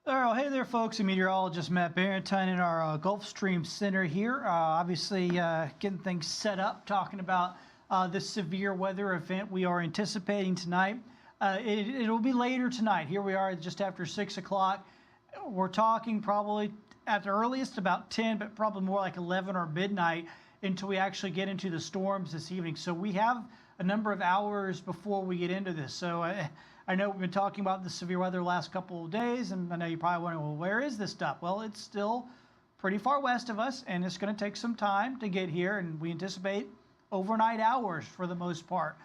Oh, hey there, folks. I'm Meteorologist Matt Barrentine in our Gulf Stream Center here. Obviously, getting things set up, talking about this severe weather event we are anticipating tonight. It'll be later tonight. Here we are just after 6 o'clock. We're talking probably at the earliest about 10, but probably more like 11 or midnight until we actually get into the storms this evening. So we have a number of hours before we get into this. So I know we've been talking about the severe weather the last couple of days, and I know you're probably wondering, well, where is this stuff? Well, it's still pretty far west of us, and it's going to take some time to get here, and we anticipate overnight hours for the most part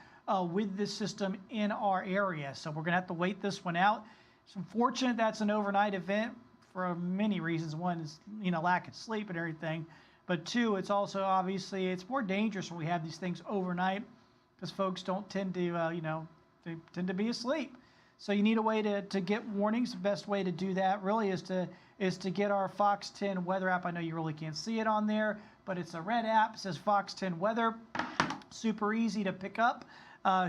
with this system in our area. So we're going to have to wait this one out. It's unfortunate that's an overnight event for many reasons. One is, lack of sleep and everything. But two, it's also obviously, it's more dangerous when we have these things overnight because folks don't tend to, they tend to be asleep. So you need a way to get warnings. The best way to do that really is to get our Fox 10 weather app. I know you really can't see it on there, but it's a red app. It says Fox 10 weather. Super easy to pick up.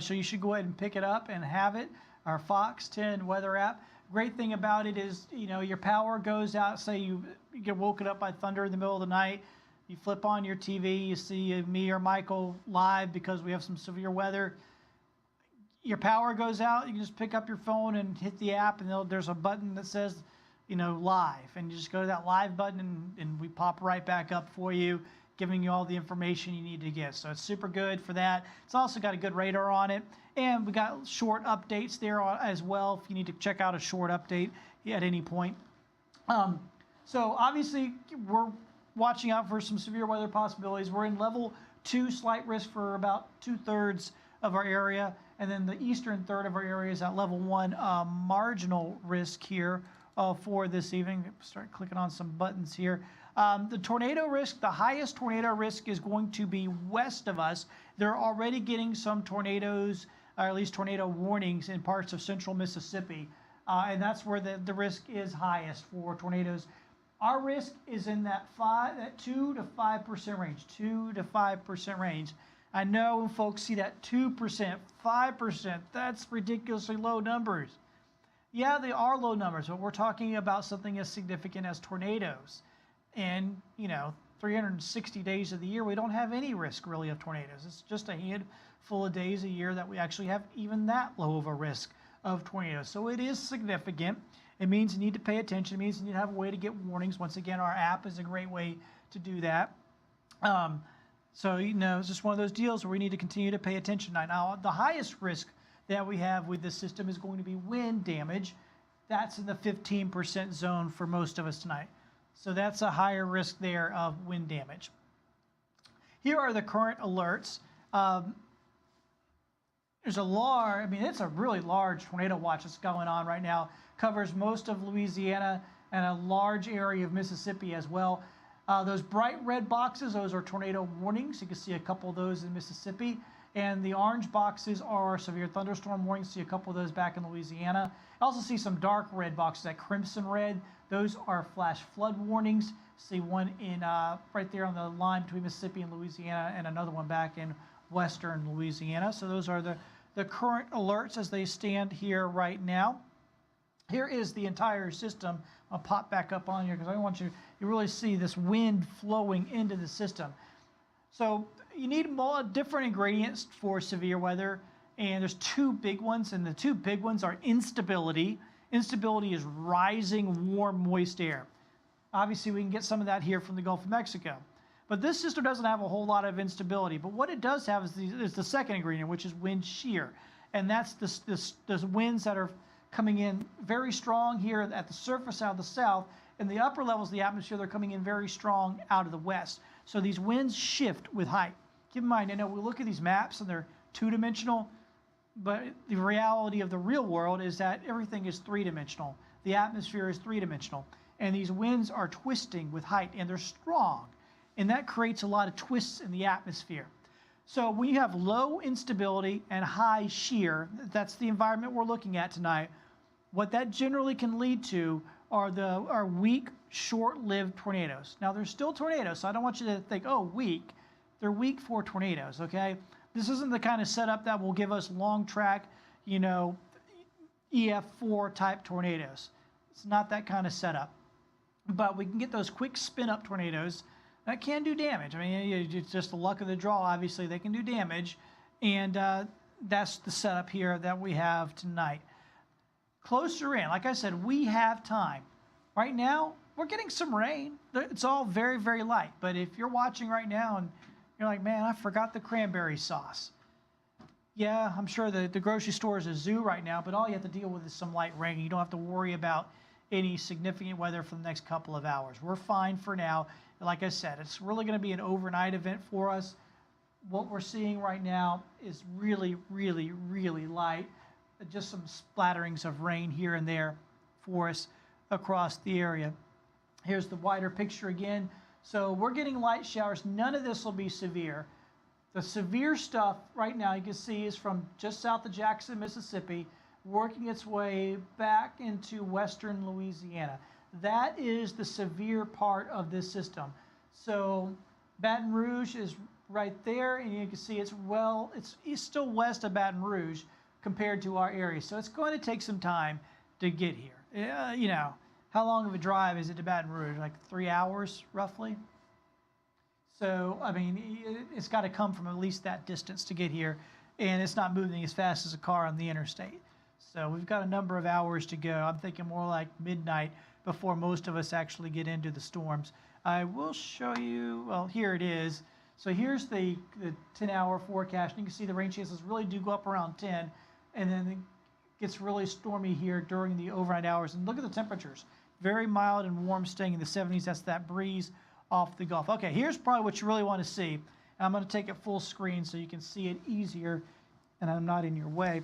So you should go ahead and pick it up and have it. Our Fox 10 weather app. Great thing about it is, your power goes out. Say you get woken up by thunder in the middle of the night. You flip on your TV, you see me or Michael live because we have some severe weather. Your power goes out, you can just pick up your phone and hit the app, and there's a button that says, live. And you just go to that live button, and we pop right back up for you, giving you all the information you need to get. So it's super good for that. It's also got a good radar on it. And we got short updates there as well if you need to check out a short update at any point. So obviously, we're watching out for some severe weather possibilities. We're in level 2, slight risk for about 2/3 of our area. And then the eastern third of our area is at level 1, marginal risk here for this evening. Start clicking on some buttons here. The tornado risk, the highest tornado risk is going to be west of us. They're already getting some tornadoes, or at least tornado warnings in parts of central Mississippi. And that's where the risk is highest for tornadoes. Our risk is in that 2 to 5% range, 2 to 5% range. I know when folks see that 2%, 5%, that's ridiculously low numbers. Yeah, they are low numbers, but we're talking about something as significant as tornadoes. And, 360 days of the year, we don't have any risk really of tornadoes. It's just a handful of days a year that we actually have even that low of a risk of tornadoes. So it is significant. It means you need to pay attention. It means you need to have a way to get warnings. Once again, our app is a great way to do that. So, it's just one of those deals where we need to continue to pay attention. Now, the highest risk that we have with this system is going to be wind damage. That's in the 15% zone for most of us tonight. So that's a higher risk there of wind damage. Here are the current alerts. There's it's a really large tornado watch that's going on right now. Covers most of Louisiana and a large area of Mississippi as well. Those bright red boxes, those are tornado warnings. You can see a couple of those in Mississippi. And the orange boxes are severe thunderstorm warnings. See a couple of those back in Louisiana. I also see some dark red boxes, that crimson red. Those are flash flood warnings. See one in right there on the line between Mississippi and Louisiana, and another one back in western Louisiana. So those are the current alerts as they stand here right now. Here is the entire system. I'll pop back up on here because I want you to really see this wind flowing into the system. So you need more different ingredients for severe weather, and there's two big ones, and the two big ones are instability. Instability is rising warm, moist air. Obviously, we can get some of that here from the Gulf of Mexico. But this system doesn't have a whole lot of instability. But what it does have is the second ingredient, which is wind shear. And that's the winds that are coming in very strong here at the surface out of the south. In the upper levels of the atmosphere, they're coming in very strong out of the west. So these winds shift with height. Keep in mind, we look at these maps and they're two-dimensional, but the reality of the real world is that everything is three-dimensional. The atmosphere is three-dimensional. And these winds are twisting with height, and they're strong. And that creates a lot of twists in the atmosphere. So when you have low instability and high shear, that's the environment we're looking at tonight. What that generally can lead to are weak, short-lived tornadoes. Now, they're still tornadoes, so I don't want you to think, oh, weak. They're weak for tornadoes, okay? This isn't the kind of setup that will give us long track, EF4 type tornadoes. It's not that kind of setup. But we can get those quick spin-up tornadoes that can do damage. I mean, it's just the luck of the draw. Obviously, they can do damage. And that's the setup here that we have tonight. Closer in, like I said, we have time. Right now, we're getting some rain. It's all very, very light. But if you're watching right now and you're like, man, I forgot the cranberry sauce. Yeah, I'm sure the grocery store is a zoo right now, but all you have to deal with is some light rain. You don't have to worry about any significant weather for the next couple of hours. We're fine for now. Like I said, it's really going to be an overnight event for us. What we're seeing right now is really, really, really light. Just some splatterings of rain here and there for us across the area. Here's the wider picture again. So we're getting light showers. None of this will be severe. The severe stuff right now you can see is from just south of Jackson, Mississippi, working its way back into western Louisiana. That is the severe part of this system. So Baton Rouge is right there, and you can see it's still west of Baton Rouge compared to our area. So it's going to take some time to get here. You know, how long of a drive is it to Baton Rouge? Like 3 hours, roughly? So, I mean, it's got to come from at least that distance to get here, and it's not moving as fast as a car on the interstate. So we've got a number of hours to go. I'm thinking more like midnight before most of us actually get into the storms. I will show you, well, here it is. So here's the 10-hour forecast. You can see the rain chances really do go up around 10, and then it gets really stormy here during the overnight hours. And look at the temperatures. Very mild and warm, staying in the 70s. That's that breeze off the Gulf. Okay, here's probably what you really want to see. I'm going to take it full screen so you can see it easier and I'm not in your way.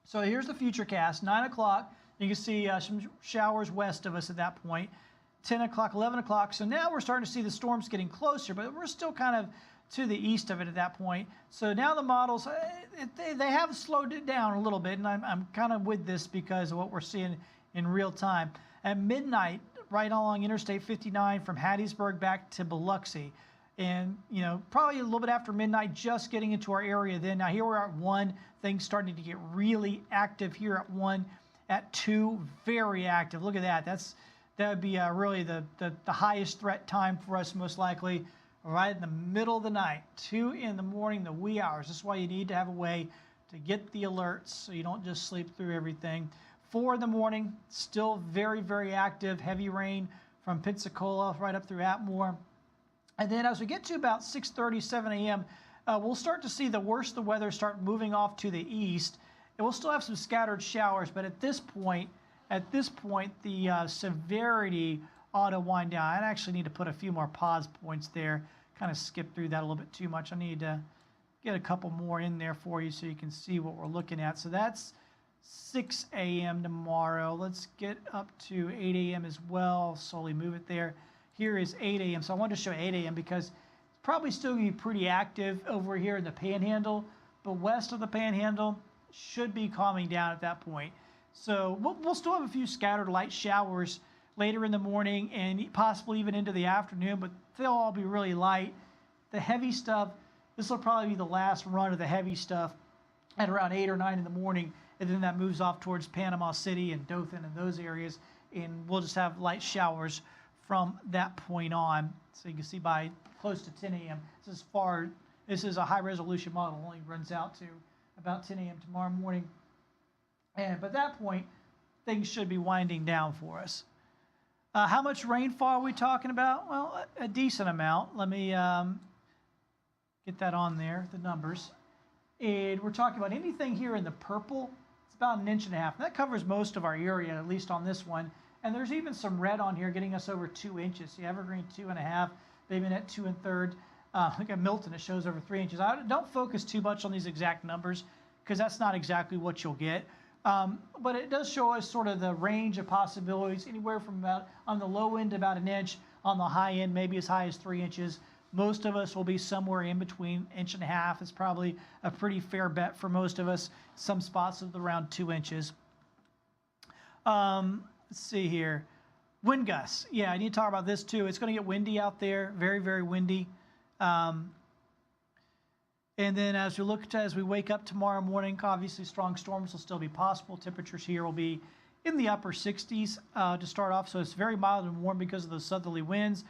So here's the Futurecast, 9 o'clock. You can see some showers west of us at that point. 10 o'clock, 11 o'clock. So now we're starting to see the storms getting closer, but we're still kind of to the east of it at that point. So now the models, they have slowed it down a little bit, and I'm kind of with this because of what we're seeing in real time. At midnight, right along Interstate 59 from Hattiesburg back to Biloxi. And, you know, probably a little bit after midnight, just getting into our area then. Now, here we're at 1. Things starting to get really active here at 1. At 2, very active. Look at that. That would be really the highest threat time for us, most likely, right in the middle of the night. 2 in the morning, the wee hours. That's why you need to have a way to get the alerts so you don't just sleep through everything. 4 in the morning, still very, very active. Heavy rain from Pensacola right up through Atmore. And then as we get to about 6:30, 7 a.m., we'll start to see the worst of the weather start moving off to the east. And we'll still have some scattered showers, but at this point, the severity ought to wind down. I actually need to put a few more pause points there. Kind of skip through that a little bit too much. I need to get a couple more in there for you so you can see what we're looking at. So that's 6 a.m. tomorrow. Let's get up to 8 a.m. as well. Slowly move it there. Here is 8 a.m. So I wanted to show 8 a.m. because it's probably still going to be pretty active over here in the Panhandle, but west of the Panhandle should be calming down at that point. So we'll still have a few scattered light showers later in the morning and possibly even into the afternoon, but they'll all be really light. The heavy stuff, this will probably be the last run of the heavy stuff at around 8 or 9 in the morning, and then that moves off towards Panama City and Dothan and those areas, and we'll just have light showers from that point on. So you can see by close to 10 a.m. This is a high-resolution model. It only runs out to about 10 a.m. tomorrow morning. And by that point, things should be winding down for us. How much rainfall are we talking about? Well, a decent amount. Let me get that on there, the numbers. And we're talking about anything here in the purple. It's about 1.5 inches. That covers most of our area, at least on this one. And there's even some red on here getting us over 2 inches. See, Evergreen 2.5, Baby Net 2 1/3. Look at Milton, it shows over 3 inches. I don't focus too much on these exact numbers because that's not exactly what you'll get. But it does show us sort of the range of possibilities, anywhere from about, on the low end, about 1 inch, on the high end, maybe as high as 3 inches. Most of us will be somewhere in between 1.5 inches. It's probably a pretty fair bet for most of us. Some spots of around 2 inches. Let's see here. Wind gusts. Yeah, I need to talk about this too. It's going to get windy out there. Very, very windy. And then as we wake up tomorrow morning, obviously strong storms will still be possible. Temperatures here will be in the upper 60s to start off. So it's very mild and warm because of those southerly winds.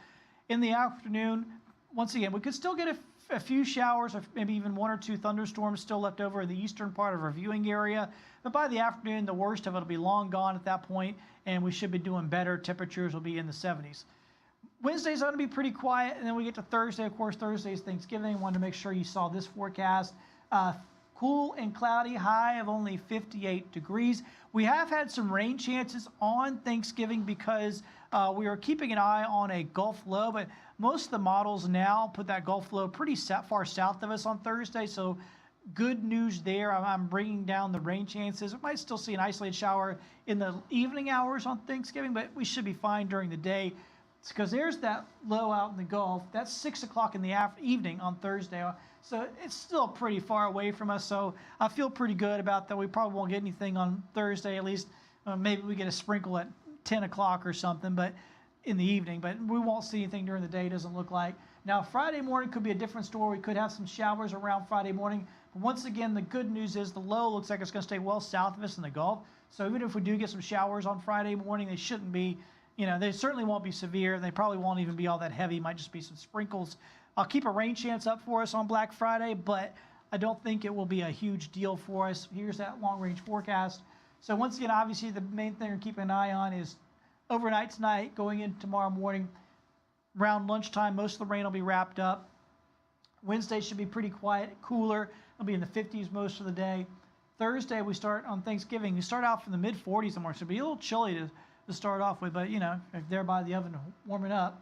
In the afternoon, once again, we could still get a few showers or maybe even 1 or 2 thunderstorms still left over in the eastern part of our viewing area. But by the afternoon, the worst of it will be long gone at that point, and we should be doing better. Temperatures will be in the 70s. Wednesday's going to be pretty quiet, and then we get to Thursday. Of course, Thursday is Thanksgiving. Wanted to make sure you saw this forecast. Cool and cloudy, high of only 58 degrees. We have had some rain chances on Thanksgiving because we are keeping an eye on a Gulf low, but most of the models now put that Gulf low pretty far south of us on Thursday, so good news there. I'm bringing down the rain chances. We might still see an isolated shower in the evening hours on Thanksgiving, but we should be fine during the day. It's because there's that low out in the Gulf. That's 6 o'clock in the evening on Thursday. So it's still pretty far away from us. So I feel pretty good about that. We probably won't get anything on Thursday, at least. Maybe we get a sprinkle at 10 o'clock or something, but in the evening. But we won't see anything during the day, doesn't look like. Now, Friday morning could be a different story. We could have some showers around Friday morning. But once again, the good news is the low looks like it's going to stay well south of us in the Gulf. So even if we do get some showers on Friday morning, they shouldn't be, they certainly won't be severe. They probably won't even be all that heavy. Might just be some sprinkles. I'll keep a rain chance up for us on Black Friday, but I don't think it will be a huge deal for us. Here's that long-range forecast. So once again, obviously, the main thing we're keeping an eye on is overnight tonight, going into tomorrow morning. Around lunchtime, most of the rain will be wrapped up. Wednesday should be pretty quiet, cooler. It'll be in the 50s most of the day. Thursday, we start on Thanksgiving. We start out from the mid-40s tomorrow, so it'll be a little chilly to start off with, but, if they're by the oven warming up,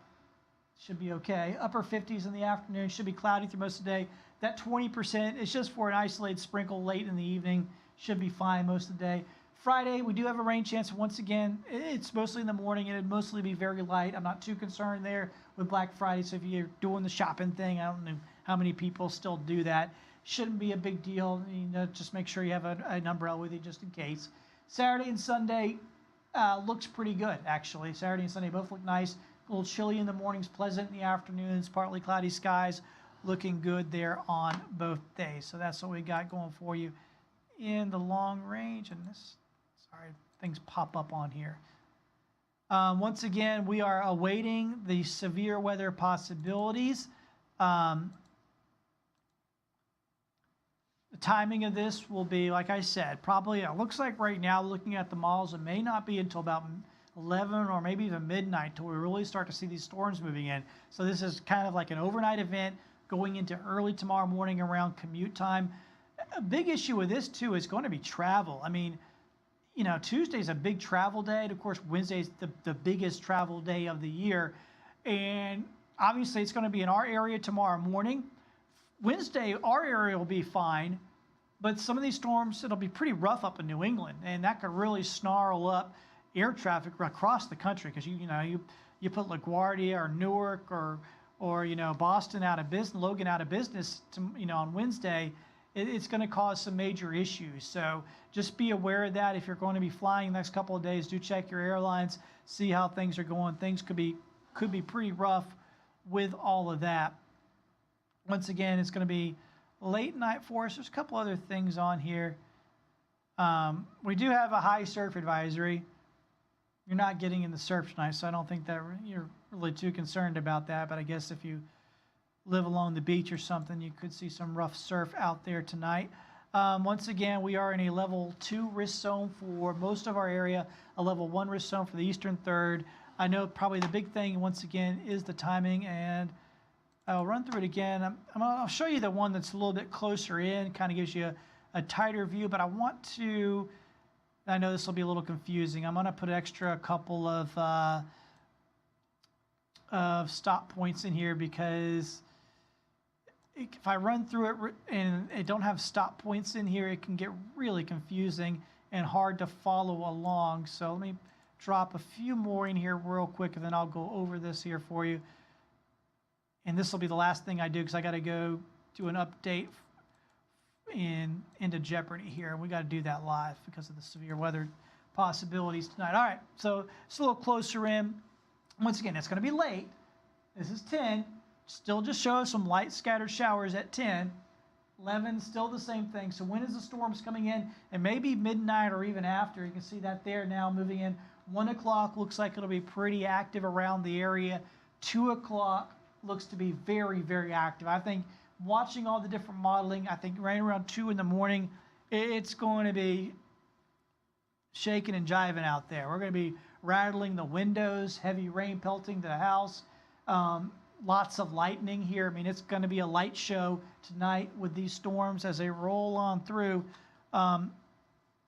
should be okay. Upper 50s in the afternoon, should be cloudy through most of the day. That 20% is just for an isolated sprinkle late in the evening. Should be fine most of the day. Friday, we do have a rain chance. Once again, it's mostly in the morning. It'd mostly be very light. I'm not too concerned there with Black Friday. So if you're doing the shopping thing, I don't know how many people still do that. Shouldn't be a big deal. Just make sure you have an umbrella with you just in case. Saturday and Sunday looks pretty good, actually. Saturday and Sunday both look nice. A little chilly in the mornings, pleasant in the afternoons, partly cloudy skies. Looking good there on both days. So that's what we got going for you in the long range. And this, sorry, things pop up on here. Once again, we are awaiting the severe weather possibilities. The timing of this will be, like I said, probably, it looks like right now, looking at the models, it may not be until about 11 or maybe even midnight until we really start to see these storms moving in. So this is kind of like an overnight event going into early tomorrow morning around commute time. A big issue with this, too, is going to be travel. I mean, Tuesday's a big travel day. And of course, Wednesday's the biggest travel day of the year. And obviously, it's going to be in our area tomorrow morning. Wednesday, our area will be fine. But some of these storms, it'll be pretty rough up in New England. And that could really snarl up air traffic across the country because you put LaGuardia or Newark or Boston out of business, Logan out of business on Wednesday, it's going to cause some major issues. So just be aware of that. If you're going to be flying the next couple of days, do check your airlines, see how things are going. Things could be pretty rough with all of that. Once again, it's going to be late night for us. There's a couple other things on here. We do have a high surf advisory. You're not getting in the surf tonight, so I don't think that you're really too concerned about that. But I guess if you live along the beach or something, you could see some rough surf out there tonight. Once again, we are in a level 2 risk zone for most of our area, a level 1 risk zone for the eastern third. I know probably the big thing, once again, is the timing, and I'll run through it again. I'll show you the one that's a little bit closer in, kind of gives you a tighter view, but I want to... I know this will be a little confusing. I'm going to put extra a couple of stop points in here because if I run through it and I don't have stop points in here, it can get really confusing and hard to follow along. So let me drop a few more in here real quick, and then I'll go over this here for you. And this will be the last thing I do because I got to go do an update into Jeopardy here. We got to do that live because of the severe weather possibilities tonight. All right, so it's a little closer in. Once again, it's going to be late. This is 10. Still just show us some light scattered showers at 10. 11, still the same thing. So when is the storms coming in? And maybe midnight or even after. You can see that there now moving in. 1 o'clock looks like it'll be pretty active around the area. 2 o'clock looks to be very, very active. I think watching all the different modeling, I think right around 2 in the morning, it's going to be shaking and jiving out there. We're going to be rattling the windows, heavy rain pelting to the house. Lots of lightning here. I mean, it's going to be a light show tonight with these storms as they roll on through.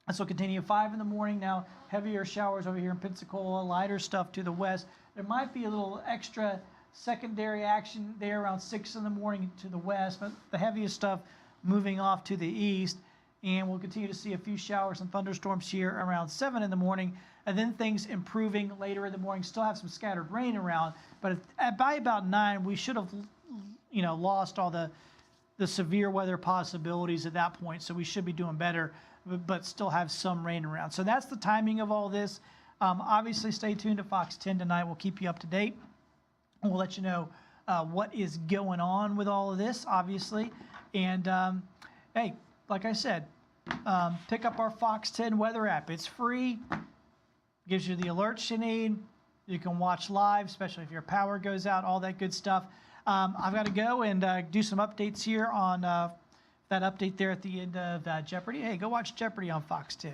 This will continue 5 in the morning. Now, heavier showers over here in Pensacola, lighter stuff to the west. There might be a little extra secondary action there around 6 in the morning to the west, but the heaviest stuff moving off to the east. And we'll continue to see a few showers and thunderstorms here around 7 in the morning, and then things improving later in the morning. Still have some scattered rain around, but by about 9, we should have, lost all the severe weather possibilities at that point. So we should be doing better, but still have some rain around. So that's the timing of all this. Obviously, stay tuned to Fox 10 tonight. We'll keep you up to date. We'll let you know what is going on with all of this, obviously. And hey, like I said, pick up our Fox 10 weather app. It's free. Gives you the alerts you need. You can watch live, especially if your power goes out, all that good stuff. I've got to go and do some updates here on that update there at the end of Jeopardy. Hey, go watch Jeopardy on Fox 10.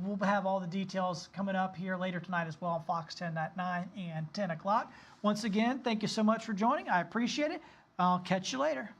We'll have all the details coming up here later tonight as well on Fox 10 at 9 and 10 o'clock. Once again, thank you so much for joining. I appreciate it. I'll catch you later.